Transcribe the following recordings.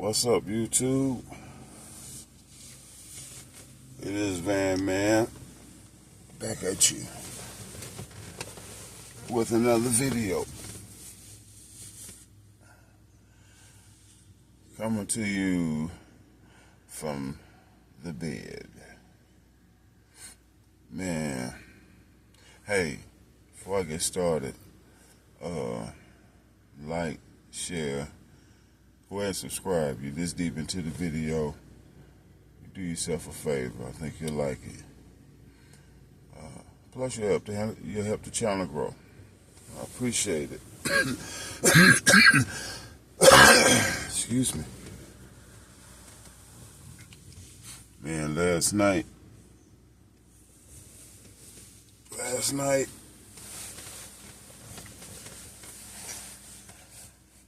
What's up, YouTube? It is Van Man back at you with another video. Coming to you from the bed. Man, hey, before I get started, like, share, go ahead and subscribe. You're this deep into the video, you do yourself a favor. I think you'll like it. Plus, you'll help the channel grow. I appreciate it. Excuse me. Man, last night,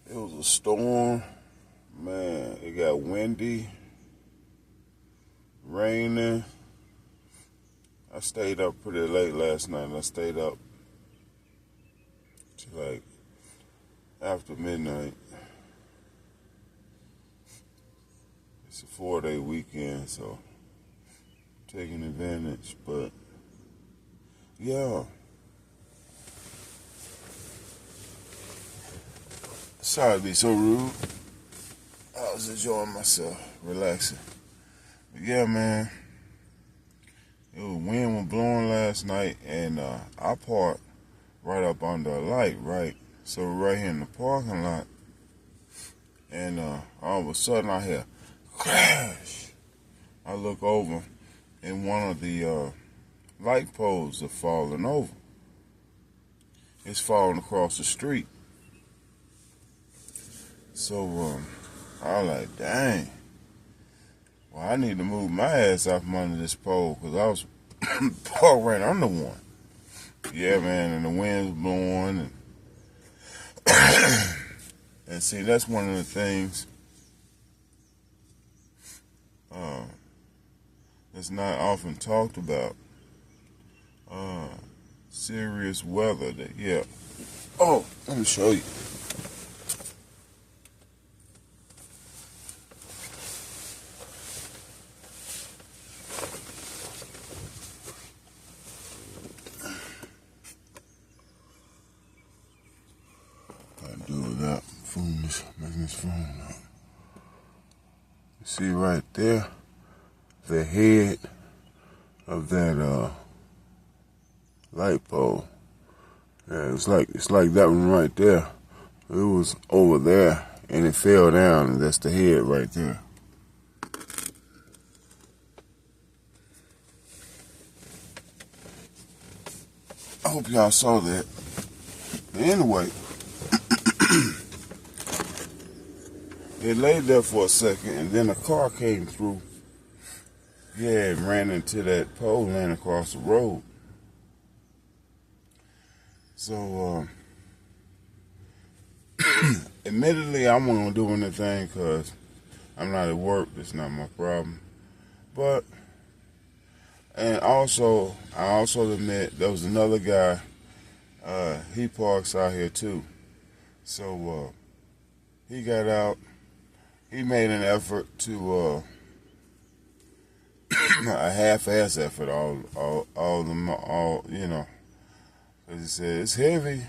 it was a storm. Man, it got windy, raining. I stayed up pretty late last night. I stayed up to like after midnight. It's a 4-day weekend, so I'm taking advantage. But yeah, sorry to be so rude. I was enjoying myself, relaxing. But yeah, man, wind was blowing last night, and I parked right up under a light, right? So right here in the parking lot, and all of a sudden I hear crash. I look over, and one of the light poles are falling over. It's falling across the street. So I was like, dang. Well, I need to move my ass out from under this pole because I was parked right under one. Yeah, man, and the wind's blowing. And see, that's one of the things that's not often talked about. Serious weather. Yeah. Oh, let me show you. I do without making this phone up. You see right there, the head of that light pole. Yeah, it's like that one right there. It was over there and it fell down, and that's the head right there. I hope y'all saw that. But anyway, it laid there for a second, and then a car came through. Yeah, and ran into that pole laying across the road. So, admittedly, I wasn't going to do anything because I'm not at work. That's not my problem. But, and also, I also admit there was another guy, he parks out here too. So, he got out. He made an effort to, a half-ass effort, you know. As he said, it's heavy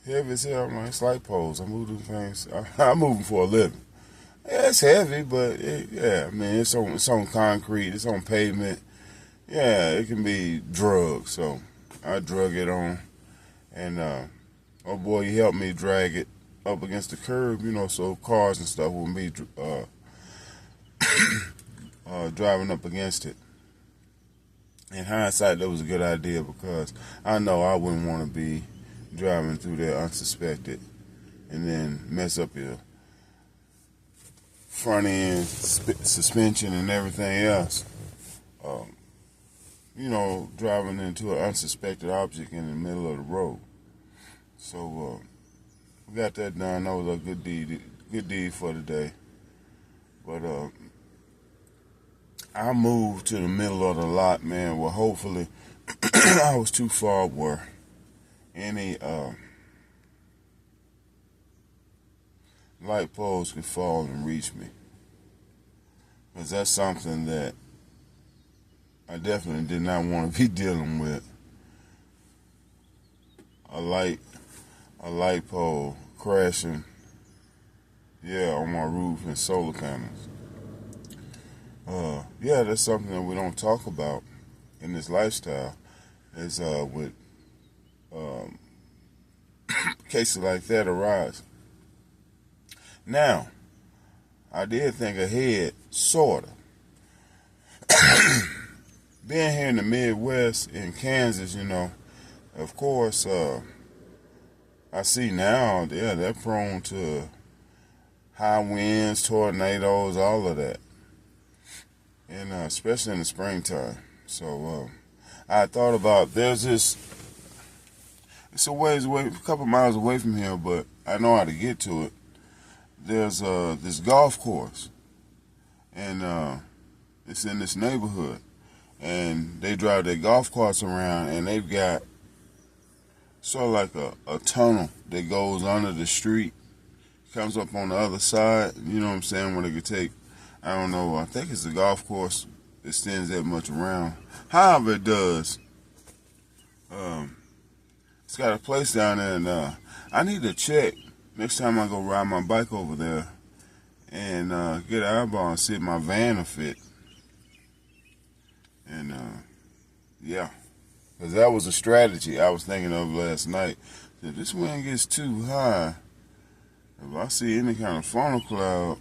as hell. I'm like, it's light poles. I'm moving things. I'm moving for a living. Yeah, it's heavy, but I mean, it's on concrete. It's on pavement. Yeah, it can be drugged. So I drug it on, and oh boy, he helped me drag it up against the curb, you know, so cars and stuff wouldn't be driving up against it. In hindsight, that was a good idea because I know I wouldn't want to be driving through there unsuspected and then mess up your front end suspension and everything else. You know, driving into an unsuspected object in the middle of the road. So we got that done. That was a good deed for the day. But I moved to the middle of the lot, man. Well, hopefully I was too far where any light poles could fall and reach me. because that's something that I definitely did not want to be dealing with. A light pole crashing, yeah, on my roof and solar panels. Yeah, that's something that we don't talk about in this lifestyle. Is with um, cases like that arise. Now, I did think ahead, sorta. Being here in the Midwest, in Kansas, of course, I see now, yeah, they're prone to high winds, tornadoes, all of that, and especially in the springtime. So I thought about it's a ways away, a couple miles away from here, but I know how to get to it. There's this golf course, and it's in this neighborhood, and they drive their golf carts around, and they've got sort of like a tunnel that goes under the street, comes up on the other side, you know what I'm saying, where they could take, I don't know, I think it's the golf course extends that much around. However it does, it's got a place down there, and I need to check next time I go ride my bike over there and get an eyeball and see if my van will fit. And yeah, because that was a strategy I was thinking of last night. If this wind gets too high, if I see any kind of funnel cloud,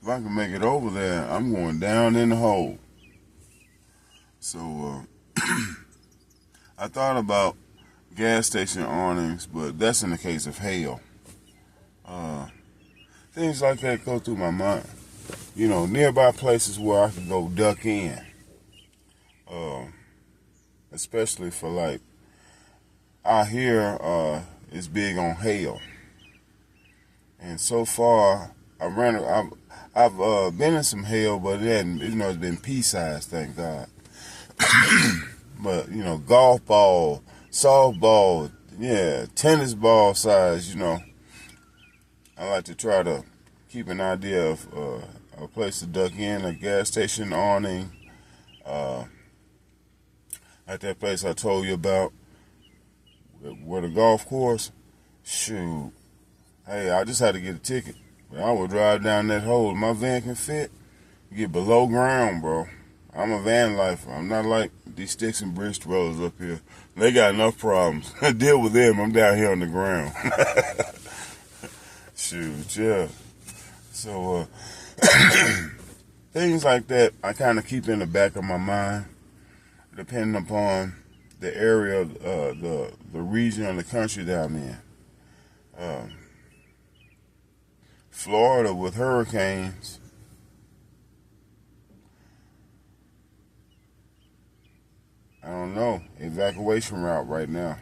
if I can make it over there, I'm going down in the hole. So I thought about gas station awnings, but that's in the case of hail. Things like that go through my mind. Nearby places where I can go duck in. Especially for like, out here is big on hail. And so far, I've been in some hail, but it's been pea-sized, thank God. But, golf ball, softball, yeah, tennis ball size, I like to try to keep an idea of a place to duck in, a gas station awning, at that place I told you about, where the golf course, shoot, hey, I just had to get a ticket. I would drive down that hole. My van can fit. Get below ground, bro. I'm a van lifer. I'm not like these sticks and bricks brothers up here. They got enough problems. Deal with them. I'm down here on the ground. Shoot, yeah. So, things like that I kind of keep in the back of my mind, depending upon the area, the region of the country that I'm in. Florida with hurricanes. I don't know. Evacuation route right now.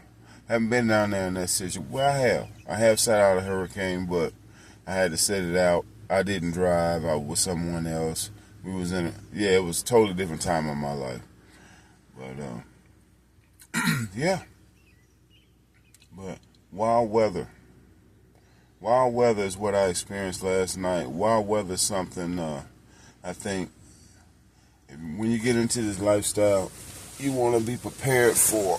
Haven't been down there in that situation. Well, I have. I have sat out a hurricane, but I had to set it out. I didn't drive. I was with someone else. We was in it was a totally different time of my life. But yeah. But wild weather. Wild weather is what I experienced last night. Wild weather is something I think when you get into this lifestyle, you want to be prepared for.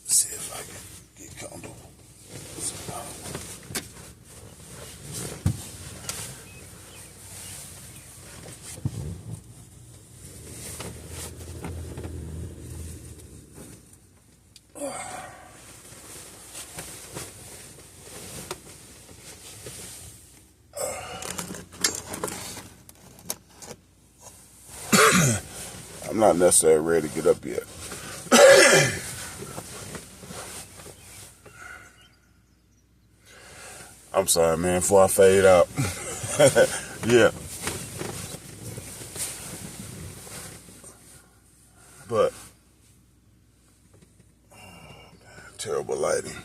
Let's see if I can get comfortable. I'm not necessarily ready to get up yet. I'm sorry, man, before I fade out. Yeah. But, terrible lighting.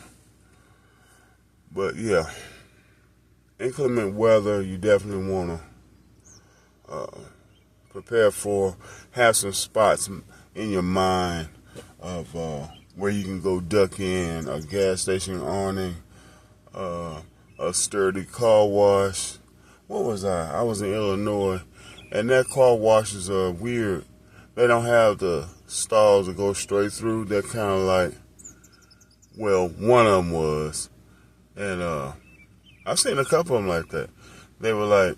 But, yeah. Inclement weather, you definitely want to prepare for, have some spots in your mind of where you can go duck in, a gas station awning, a sturdy car wash, what was I? I was in Illinois, and that car washes are weird. They don't have the stalls that go straight through. They're kind of like, well, one of them was, and I've seen a couple of them like that. They were like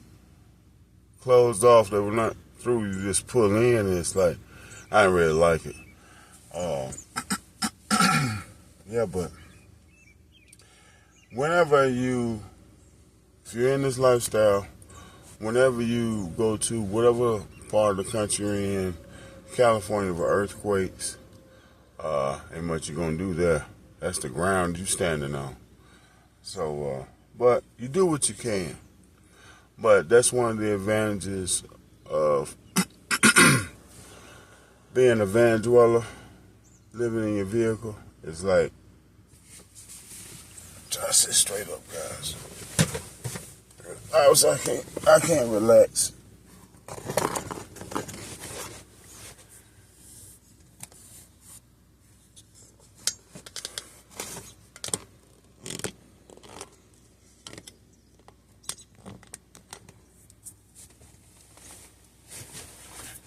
closed off. They were not through. You just pull in, and it's like, I didn't really like it. Yeah, but if you're in this lifestyle, whenever you go to whatever part of the country you're in, California for earthquakes, ain't much you're gonna do there. That's the ground you standing on. So, but you do what you can. But that's one of the advantages of being a van dweller, living in your vehicle. It's like, try to sit straight up, guys. I can't relax.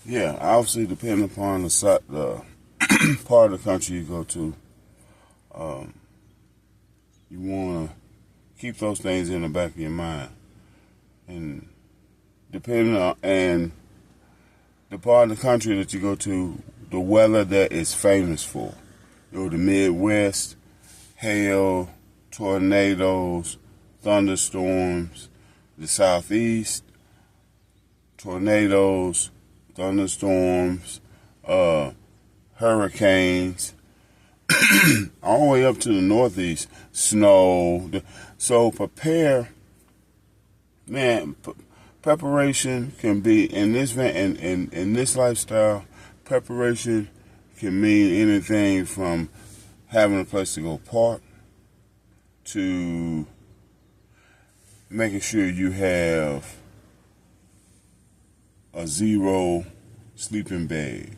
Yeah, obviously depending upon the part of the country you go to, you want to keep those things in the back of your mind. And depending on the part of the country that you go to, the weather that is famous for. The Midwest, hail, tornadoes, thunderstorms. The Southeast, tornadoes, thunderstorms, hurricanes, all the way up to the Northeast, snow. So prepare, man. Preparation can be in this in this lifestyle. Preparation can mean anything from having a place to go park to making sure you have a zero sleeping bag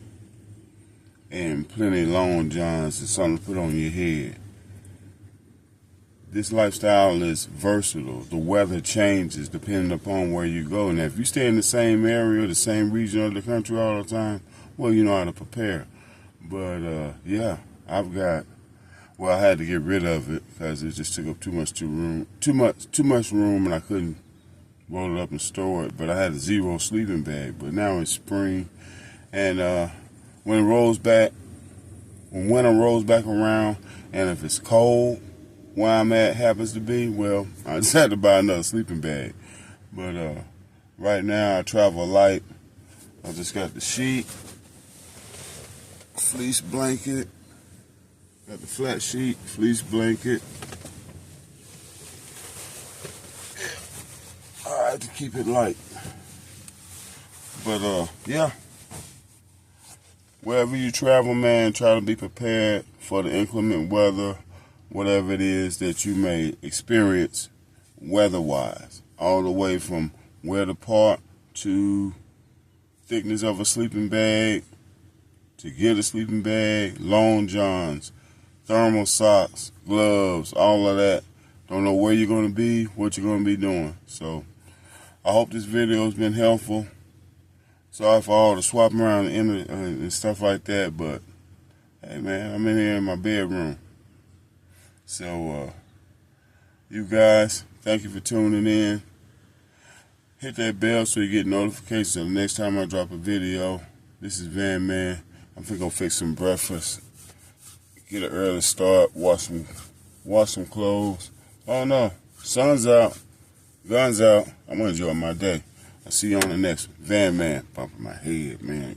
and plenty of long johns and something to put on your head. This lifestyle is versatile. The weather changes depending upon where you go. And if you stay in the same area, the same region of the country all the time, well, you know how to prepare. But yeah, I had to get rid of it because it just took up too much room, and I couldn't roll it up and store it. But I had a zero sleeping bag. But now it's spring, and when winter rolls back around, and if it's cold where I'm at happens to be, well, I just had to buy another sleeping bag. But right now I travel light. I just got the sheet, fleece blanket, got the flat sheet, fleece blanket. I had to keep it light. But yeah, wherever you travel, man, try to be prepared for the inclement weather, whatever it is that you may experience weather-wise, all the way from where to park to thickness of a sleeping bag, to get a sleeping bag, long johns, thermal socks, gloves, all of that. Don't know where you're going to be, what you're going to be doing. So I hope this video has been helpful. Sorry for all the swapping around and stuff like that, but hey, man, I'm in here in my bedroom. So, you guys, thank you for tuning in. Hit that bell so you get notifications the next time I drop a video. This is Van Man. I'm finna go fix some breakfast, get an early start, wash some clothes. Oh no, sun's out, guns out. I'm gonna enjoy my day. I'll see you on the next Van Man. Bumping my head, man.